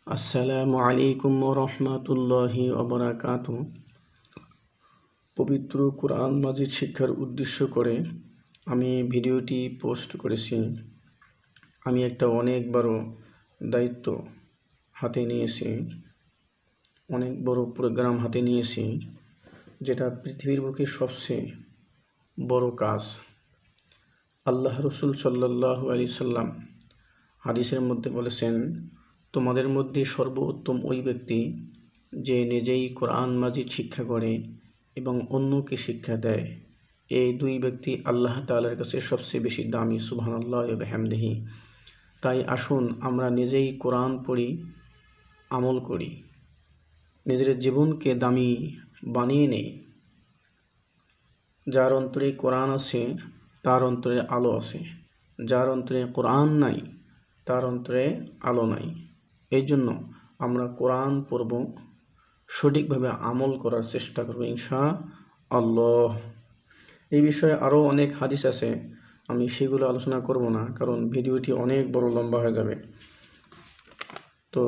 আসসালামু আলাইকুম রহমতুল্লাহি ওবারাকাতু। পবিত্র কোরআন মাজিদ শিক্ষার উদ্দেশ্য করে আমি ভিডিওটি পোস্ট করেছি। আমি একটা অনেক বড় দায়িত্ব হাতে নিয়েছি, অনেক বড় প্রোগ্রাম হাতে নিয়েছি, যেটা পৃথিবীর বুকে সবচেয়ে বড় কাজ। আল্লাহ রসুল সাল্লাল্লাহু আলাইহি সাল্লাম হাদিসের মধ্যে বলেছেন, তোমাদের মধ্যে সর্বোত্তম ওই ব্যক্তি যে নিজেই কোরআন মাজিদ শিক্ষা করে এবং অন্যকে শিক্ষা দেয়। এই দুই ব্যক্তি আল্লাহ তাআলার কাছে সবচেয়ে বেশি দামি, সুবহানাল্লাহ ওয়া বিহামদিহি। তাই আসুন আমরা নিজেই কোরআন পড়ি, আমল করি, নিজের জীবনকে দামি বানিয়ে নেই। যার অন্তরে কোরআন আছে তার অন্তরে আলো আছে, যার অন্তরে কোরআন নাই তার অন্তরে আলো নাই। এই জন্য আমরা কোরআন পড়ব, সঠিকভাবে আমল করার চেষ্টা করব ইনশাআল্লাহ। এই বিষয়ে আরও অনেক হাদিস আছে, আমি সেগুলো আলোচনা করব না, কারণ ভিডিওটি অনেক বড় লম্বা হয়ে যাবে। তো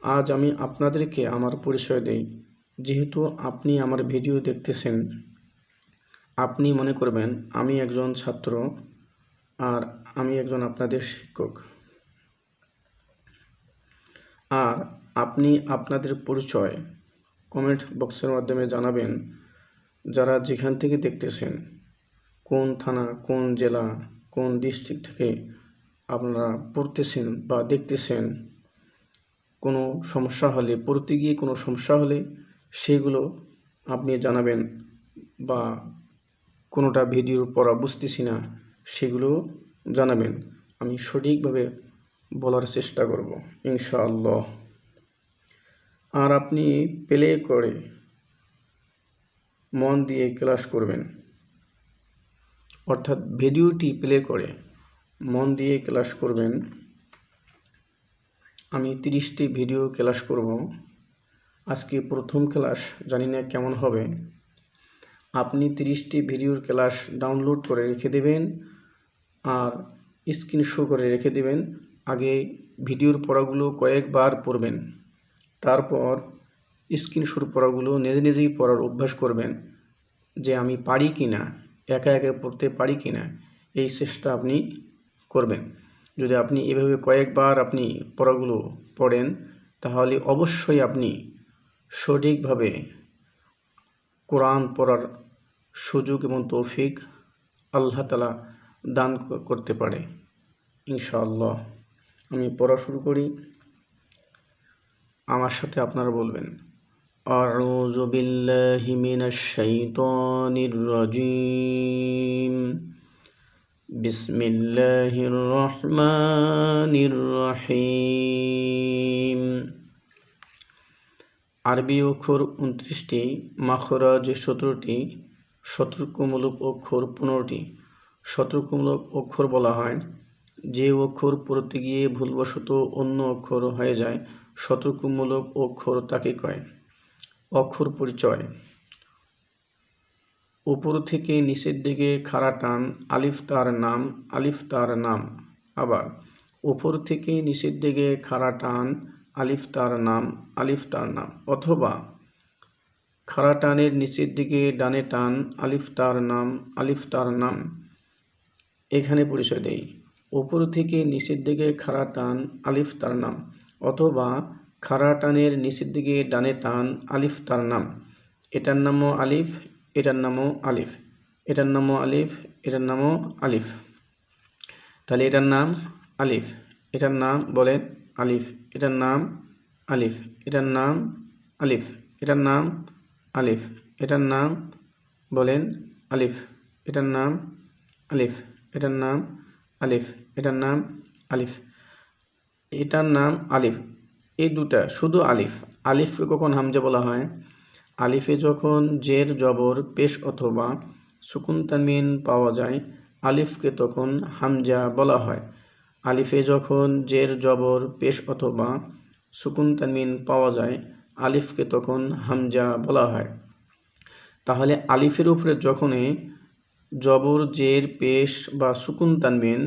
আজ আমি আপনাদেরকে আমার পরিচয় দেই। যেহেতু আপনি আমার ভিডিও দেখতেছেন, আপনি মনে করবেন আমি একজন ছাত্র আর আমি একজন আপনাদের শিক্ষক, আর আপনি আপনাদের পরিচয় কমেন্ট বক্সের মাধ্যমে জানাবেন। যারা যেখান থেকে দেখতেছেন, কোন থানা, কোন জেলা, কোন ডিস্ট্রিক্ট থেকে আপনারা পড়তেছেন বা দেখতেছেন, কোনো সমস্যা হলে, পড়তে গিয়ে কোনো সমস্যা হলে সেগুলো আপনি জানাবেন, বা কোনোটা ভিডিওর পড়া বুঝতেছি না সেগুলো জানাবেন। আমি সঠিকভাবে বলার চেষ্টা করব ইনশাআল্লাহ। আর আপনি প্লে করে মন দিয়ে ক্লাস করবেন, অর্থাৎ ভিডিওটি প্লে করে মন দিয়ে ক্লাস করবেন। আমি 30টি ভিডিও ক্লাস করব। আজকে প্রথম ক্লাস, জানি না কেমন হবে। আপনি 30টি ভিডিওর ক্লাস ডাউনলোড করে রেখে দেবেন আর স্ক্রিনশট করে রেখে দেবেন। আগে ভিডিওর পড়াগুলো কয়েকবার পড়বেন, তারপর স্ক্রিনশট পড়াগুলো নিজে নিজেই পড়ার অভ্যাস করবেন, যে আমি পারি কি না, একা একা পড়তে পারি কি না, এই চেষ্টা আপনি করবেন। যদি আপনি এভাবে কয়েকবার আপনি পড়াগুলো পড়েন, তাহলে অবশ্যই আপনি সঠিকভাবে কোরআন পড়ার সুযোগ এবং তৌফিক আল্লাহ তাআলা দান করতে পারে ইনশাআল্লাহ। আমি পড়া শুরু করি, আমার সাথে আপনারা বলবেন। আউযু বিল্লাহি মিনাশ শাইতানির রাজিম। বিসমিল্লাহির রহমানির রহিম। আরবি অক্ষর 29টি, মাখরাজ 17টি, সতর্কমূলক অক্ষর 15টি। সতর্কমূলক অক্ষর বলা হয় যে অক্ষর পড়তে গিয়ে ভুলবশত অন্য অক্ষর হয়ে যায়, সতর্কমূলক অক্ষর তাকে কয়। অক্ষর পরিচয়: উপর থেকে নিচের দিকে খাড়া টান, আলিফ তার নাম, আলিফ তার নাম। আবার উপর থেকে নিচের দিকে খাড়া টান, আলিফ তার নাম, আলিফ তার নাম। অথবা খাড়া টানের নিচের দিকে ডানে টান, আলিফ তার নাম, আলিফ তার নাম। এখানে পরিচয় দেই, উপর থেকে নিচের দিকে খাড়া টান, আলিফ তার নাম, অথবা খাড়া টানের নিচের দিকে ডানে টান, আলিফ তার নাম। এটার নামও আলিফ, এটার নামও আলিফ, এটার নামও আলিফ, এটার নামও আলিফ। তাহলে এটার নাম আলিফ, এটার নাম বলেন আলিফ, এটার নাম আলিফ, এটার নাম আলিফ, এটার নাম আলিফ, এটার নাম বলেন আলিফ, এটার নাম আলিফ, এটার নাম আলিফ, এটার নাম আলিফ, এটার নাম আলিফ। এই দুটা শুধু আলিফ। আলিফকে কখন হামজা বলা হয়? আলিফে যখন জের জবর পেশ অথবা সুকুন তানবিন পাওয়া যায়, আলিফকে তখন হামজা বলা হয়। আলিফে যখন জের জবর পেশ অথবা সুকুন তানবিন পাওয়া যায়, আলিফকে তখন হামজা বলা হয়। তাহলে আলিফের উপরে যখনই জবর, জের, পেশ বা সুকুন তানবিন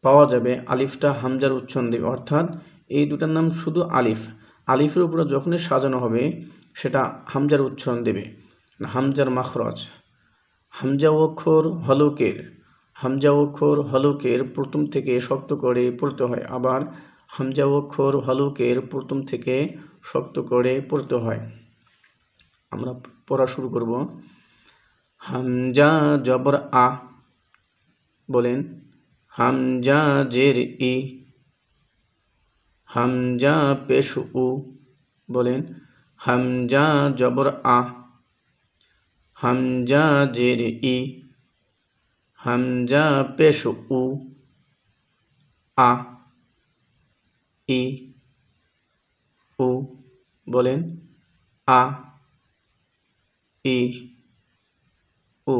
পাওয়া যাবে, আলিফটা হামজার উচ্চারণ দেবে, অর্থাৎ এই দুটার নাম শুধু আলিফ। আলিফের উপরে যখনই সাজানো হবে সেটা হামজার উচ্চারণ দেবে, হামজার মাখরজ। হামজা অক্ষর হলুকের প্রথম থেকে শক্ত করে পড়তে হয়, আবার হামজা অক্ষর হলুকের প্রথম থেকে শক্ত করে পড়তে হয়। আমরা পড়া শুরু করব। হামজা জবর আ, বলেন হামজা জের ই। হামজা পেশ উ, বলেন হামজা জবর আ। হামজা জের ই, হামজা পেশ উ, আ ই উ, বলেন আ ই উ।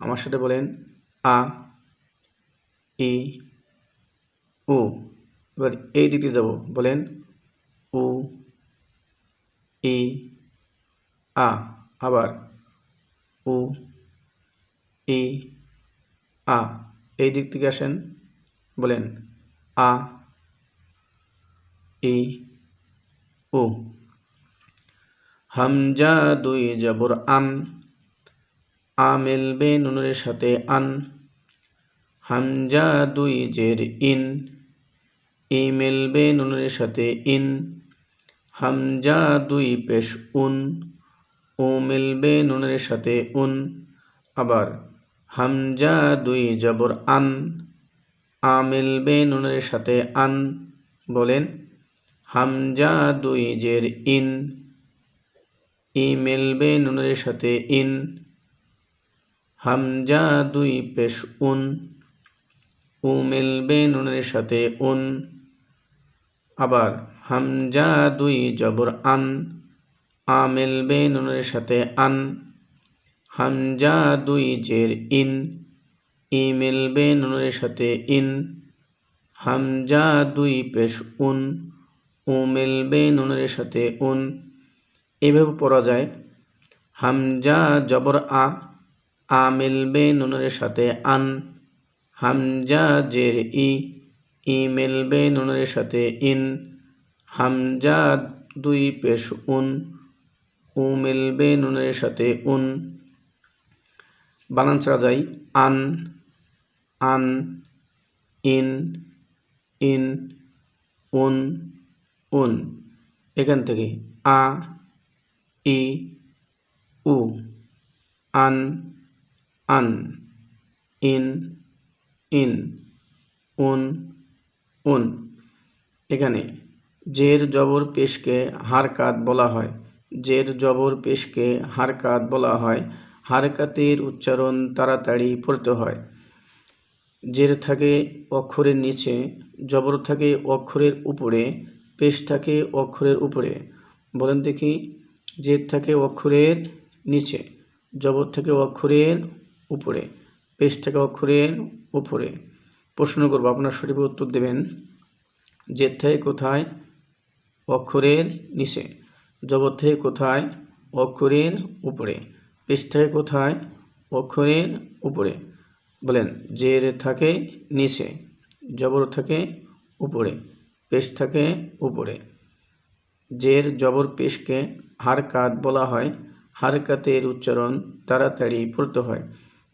আমার সাথে বলেন আ ই উ। এবার এই দিকে যাব, বলেন উ ই আ। আবার উ ই আ। এই দিক থেকে আসেন, বলেন আ ই উ। হামজা দুই জবর আন, আ মিলবে নুনের সাথে আন। হামজা দুই জের ইন, ই মিলবে নুনের সাথে ইন। হামজা দুই পেশ উন, ও মিলবে নুনের সাথে উন। আবার হামজা দুই জবর আন, আ মিলবে নুনের সাথে আন। বলেন হামজা দুই জের ইন, ই মিলবে নুনের সাথে ইন। হামজা দুই পেশ উন, উ মিলবে নুনের সাথে উন। আবার হামজা দুই জবর আন, আ মিলবে নুনের সাথে আন। হামজা দুই জের ইন, ই মিলবে নুনের সাথে ইন। হামজা দুই পেশ উন, উ মিলবে নুনের সাথে উন। এভাবে পড়া যায়। হামজা জবর আ মিলবে নুনের সাথে আন। হামজা জের ই, ই মিলবে নুনের সাথে ইন। হামজা দুই পেশ উন, উ মিলবে নুনের সাথে উন। বানান ছাড়া যায় আন, আন, ইন, ইন, উন, উন। এখান থেকে আ ই উ, আন, আন, ইন, ইন, উন, উন। এখানে জের জবর পেশকে হারকাত বলা হয়। জের জবর পেশকে হারকাত বলা হয়। হারকাতের উচ্চারণ তাড়াতাড়ি পড়তে হয়। জের থাকে অক্ষরের নিচে, জবর থাকে অক্ষরের উপরে, পেশ থাকে অক্ষরের উপরে। বলেন দেখি, জের থাকে অক্ষরের নিচে, জবর থাকে অক্ষরের উপরে, পেশ থাকে অক্ষরের উপরে। প্রশ্ন করব, আপনার সঠিক উত্তর দেবেন। জের থাকে কোথায়? অক্ষরের নিচে। জবর থেকে কোথায়? অক্ষরের উপরে। পেশ থাকে কোথায়? অক্ষরের উপরে। বলেন জের থাকে নিচে, জবর থাকে উপরে, পেশ থাকে উপরে। জের জবর পেশকে হারকাত বলা হয়। হারকাতের উচ্চারণ তাড়াতাড়ি পড়তে হয়।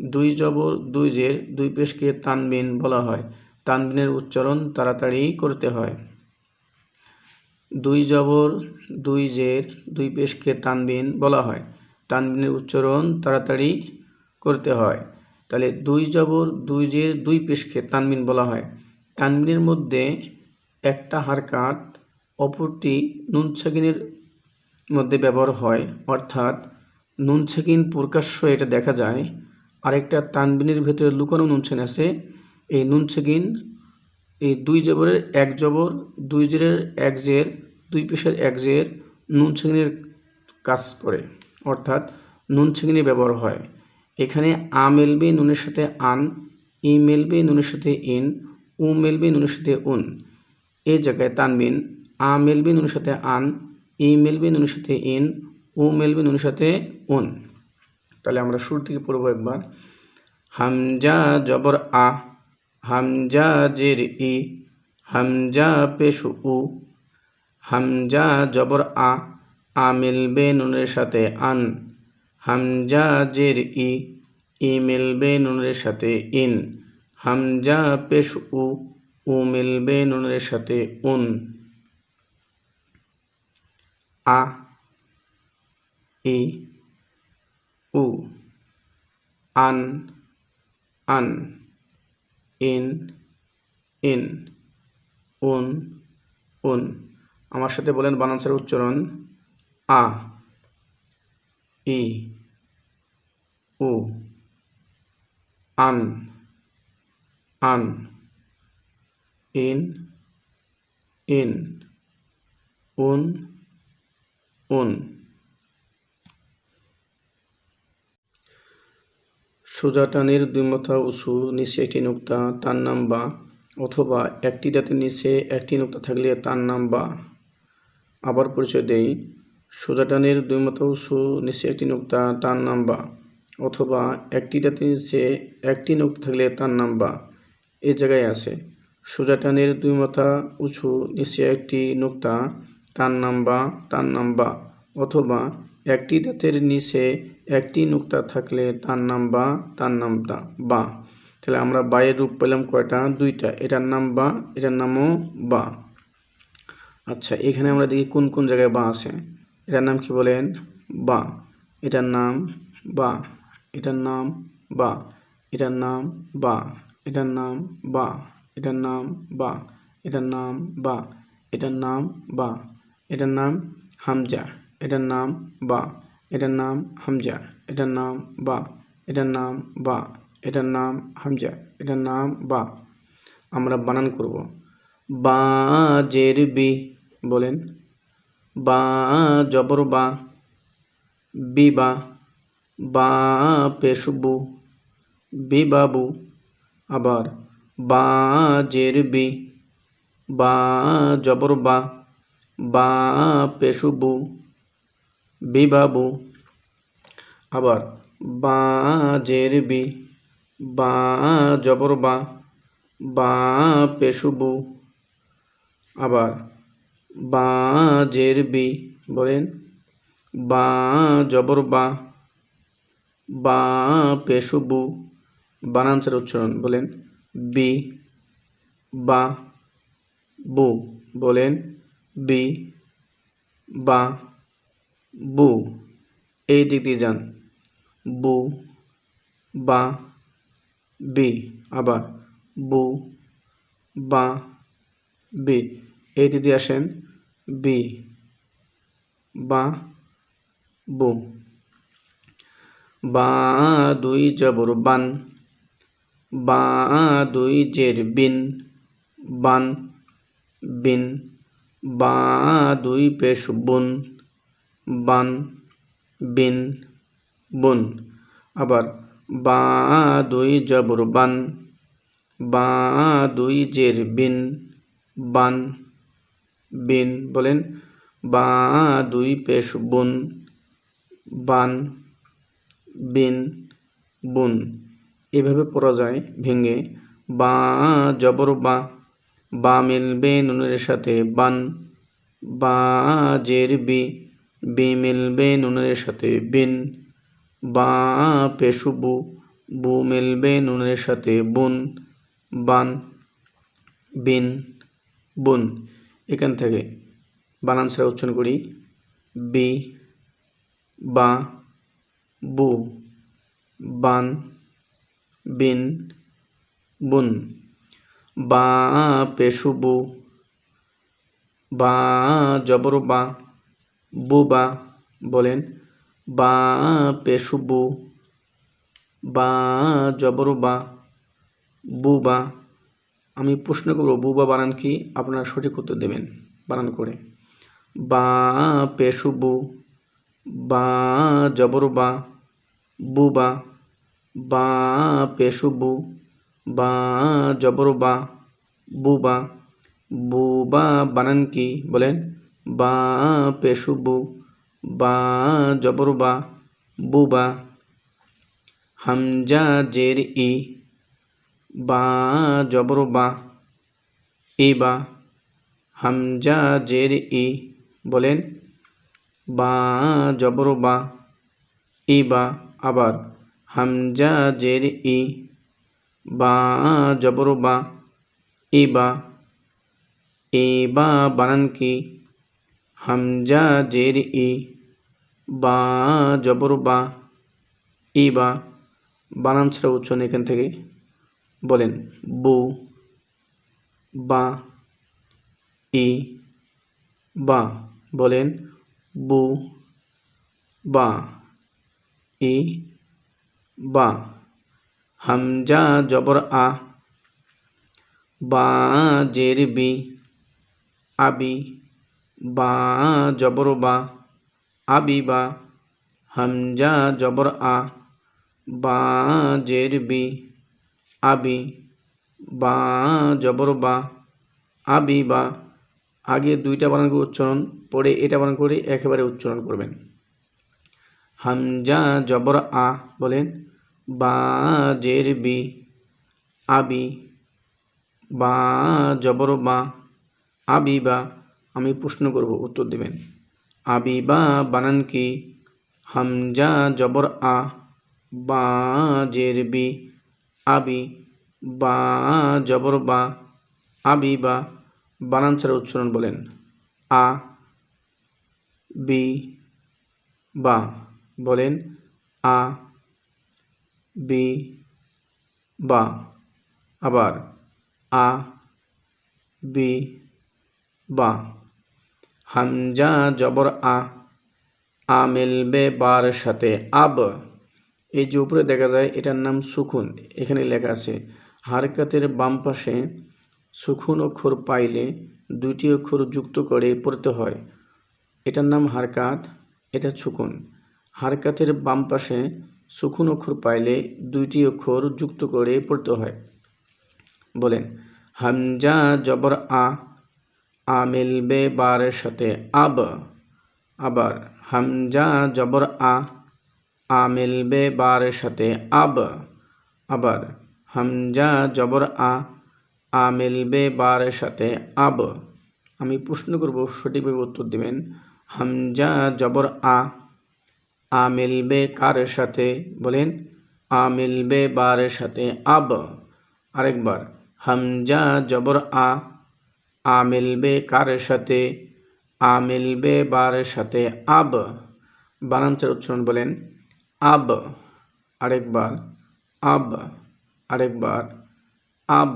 দুই জবর দুই জের দুই পেশকে তানবিন বলা হয়। তানবিনের উচ্চারণ তাড়াতাড়ি করতে হয়। দুই জবর দুই জের দুই পেশকে তানবিন বলা হয়। তানবিনের উচ্চারণ তাড়াতাড়ি করতে হয়। তাহলে দুই জবর দুই জের দুই পেশকে তানবিন বলা হয়। তানবিনের মধ্যে একটা হারকাত অপরটি নুন সাকিনের মধ্যে ব্যবহার হয়, অর্থাৎ নুন সাকিন প্রকাশ্য এটা দেখা যায়। আরেকটা তানবিনের ভেতরে লুকানো নুন সাকিন আছে। এই নুন সাকিন এই দুই জবরের এক জবর, দুই জেরের এক জের, দুই পেশের এক জের নুন সাকিনের কাজ করে, অর্থাৎ নুন সাকিনে ব্যবহার হয়। এখানে আ মিলবে নুনের সাথে আন, ই মিলবে নুনের সাথে ইন, উ মিলবে নুনের সাথে উন। এই জায়গায় তানবিন আ মিলবে নুনের সাথে আন, ই মিলবে নুনের সাথে ইন, উ মিলবে নুনের সাথে উন। তাহলে আমরা শুরু থেকে পড়ব একবার। হামজা জবর আ, হামজা জের ই, হামজা পেশ উ, হামজা জবর আ মিলবে নুনের সাথে আন, হামজা জের ই মিলবে নুনের সাথে ইন, হামজা পেশ উ মিলবে নুনের সাথে উন। আ ই উ, আন আন, ইন ইন, উন উন। আমার সাথে বলেন বানানসের উচ্চারণ। আ ই উ, আন আন, ইন ইন, উন উন। সোজা টানের দুই মাথা উঁচু, নিচে একটি নুক্তা, তার নাম বা, অথবা একটি দাঁতের নিচে একটি নুক্তা থাকলে তার নাম বা। আবার পরিচয় দেই, সোজা টানের দুই মাথা উঁচু, নিচে একটি নুক্তা, তার নাম বা, অথবা একটি দাঁতের নিচে একটি নুক্তা থাকলে তার নাম বা। এই জায়গায় আছে সোজা টানের দুই মাথা উঁচু, নিচে একটি নুক্তা, তার নাম বা, তার নাম বা, অথবা একটি দাঁতের নিচে একটি নুক্তা থাকলে তার নাম বা, তার নাম বা। তাহলে আমরা বায়ের রূপ পেলাম কয়টা? দুইটা। এটার নাম বা, এটার নামও বা। আচ্ছা, এখানে আমরা দেখি কোন কোন জায়গায় বা আছে। এটার নাম কি বলেন? বা। এটার নাম বা, এটার নাম বা, এটার নাম বা, এটার নাম বা, এটার নাম বা, এটার নাম বা, এটার নাম বা, এটার নাম হামজা, এটার নাম বা, এটার নাম হামজা, এটার নাম বা, এটার নাম বা, এটার নাম হামজা, এটার নাম বা। আমরা বানান করব। বা জের বি, বলেন। বা জবর বা, বিবা, বা পেশ বু, বিবাবু। আবার বা জের বি, বা জবর বা পেশ বু, বিবাবু। আবার বা জের বি, বা জবর বা পেশ বু। আবার বা জের বি, বলেন। বা জবর বা পেশ বু। বানানসের উচ্চারণ বলেন। বি বা বু, বলেন। বি বা বু। এই দিক দিয়ে যান। বু বা বি। আবার বু বা বি। এই দিক দিয়ে আসেন। বি বা বু। বা দুই জবর বান, বা দুই জের বিন, বান বিন। বা দুই পেশ বুন, বান বিন বুন। আবার বা দুই জবর বান, বা দুই জের বিন, বান বিন। বলেন। বা দুই পেশ বুন, বান বিন বুন। এভাবে পড়া যায় ভেঙে। বা জবর বা মিলবে নুনের সাথে বান, বা জের বি, বি মিলবে নুনের সাথে বিন, বা পেশ বু, বু মিলবে নুনের সাথে বুন, বান বিন বুন। এখান থেকে বানান ছাড়া উচ্চারণ করি। বি বা বু, বান বিন বুন। বা পেশ বু, বা জবর বুবা। বলেন। বা পেশ বু, বা জবর বুবা। আমি প্রশ্ন করব বুবা বানান কি? আপনারা সঠিক উত্তর দেবেন বানান করে। বা পেশ বু, বা জবর বুবা, বা পেশ বু, বা জবর বুবা। বুবা বানান কি? বলেন। বা পেশ বু, বা জবর বুবা। হামজা জের ই, বা জবর ইবা, হামজা জের ই, বলেন বা জবর বা, ইবা। আবার হামজা জের ই, বা জবর বা, ইবা। ইবা বানান কি? হামজা জের ই, বা জবর বা, ইবা। বানান ছাড়া উচ্চারণ এখান থেকে বলেন বু, বা, ই, বা। বলেন বু, বা, ই, বা। হামজা জবর আ, বা জের বি, আবি, বা জবর বা, আবিবা। হামজা জবর আ, বা জের বি, আবি, বা জবর বা, আবিবা। আগে দুইটা বানান করে উচ্চারণ, পরে এটা বানান করে একেবারে উচ্চারণ করবেন। হামজা জবর আ, বলেন বা জের বি, আবি, বা জবর বা, আবিবা। আমি প্রশ্ন করব, উত্তর দেবেন। আবিবা বানান কি? হামজা জবর আ, বা জের বি, আবি, বা জবর বা, আবিবা। বানান ছাড়া উচ্চারণ বলেন আ, বি, বা। বলেন আ, বি, বা। আবার আ, বি, বা। হামজা জবর আ, আ মিলবে বার সাথে আব। এই যে উপরে দেখা যায় এটার নাম সুকুন। এখানে লেখা আছে হারকাতের বাম পাশে সুকুন অক্ষর পাইলে দুইটি অক্ষর যুক্ত করে পড়তে হয়। এটার নাম হারকাত, এটা সুকুন। হারকাতের বাম পাশে সুকুন অক্ষর পাইলে দুইটি অক্ষর যুক্ত করে পড়তে হয়। বলেন হামজা জবর আ, আ মিলবে বারের সাথে আব। আবার হামজা জবর আ, আ মিলবে বারের সাথে আব। আবার হামজা জবর আ, আ মিলবে বারের সাথে আব। আমি প্রশ্ন করব, সঠিকভাবে উত্তর দেবেন। হামজা জবর আ, আ মিলবে কার সাথে? বলেন আ মিলবে বারের সাথে আব। আরেকবার হামজা জবর আ, আ মিলবে কার সাথে? আ মিলবে বারের সাথে আব। বানান ছাড়া উচ্চারণ বলেন আব। আরেকবার আব, আরেকবার আব।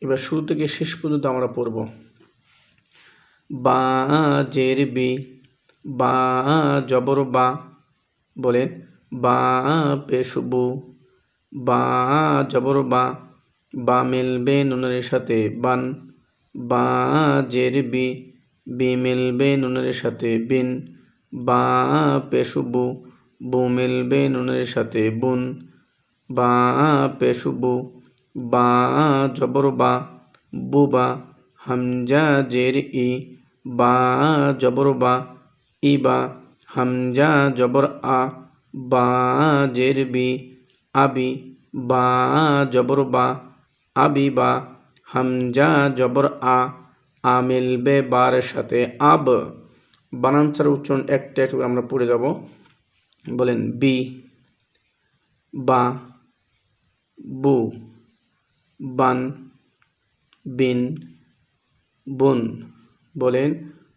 এবার শুরু থেকে শেষ পর্যন্ত আমরা পড়ব। বা জের বি, বা জবর বা, বলেন বা পেশ বু, বা জবর বা, বা মিলবে নুনের সাথে বান, বা জের বি, বি মিলবে নুনের সাথে বিন, বা পেশ বু, বু মিলবে নুনের সাথে বুন, বা পেশ বু, বা জবর বা, বুবা। হামজা জের ই, বা জবর বা, ইবা। হামজা জবর আ, বা জের বি, আবি, বা জবর বা, আবিবা। হামজা জবর আ, আ মিলবে বারের সাথে আব। বানান ছাড়া উচ্চারণ একটা একটু আমরা পড়ে যাব। বলেন বি, বা, বু, বান, বিন, বুন। বলেন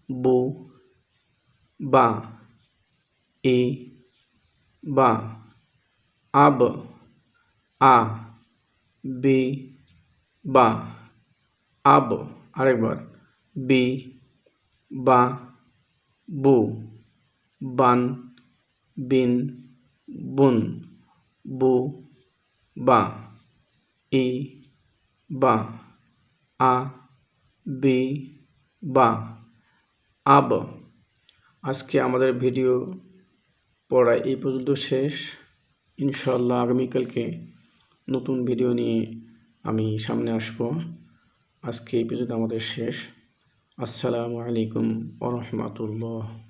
বু, বা, ই, বা। আব, আ, বি, বা, আব। আরেকবার বি, বা, বু, বান, বিন, বুন, বু, বা, ই, বা, আ, বি, বা, আব। আজকে আমাদের ভিডিও পড়া এই পর্যন্ত শেষ। ইনশাআল্লাহ আগামীকালকে নতুন ভিডিও নিয়ে আমি সামনে আসব। আজকে এই পর্যন্ত আমাদের শেষ। আসসালামু আলাইকুম ওয়া রাহমাতুল্লাহ।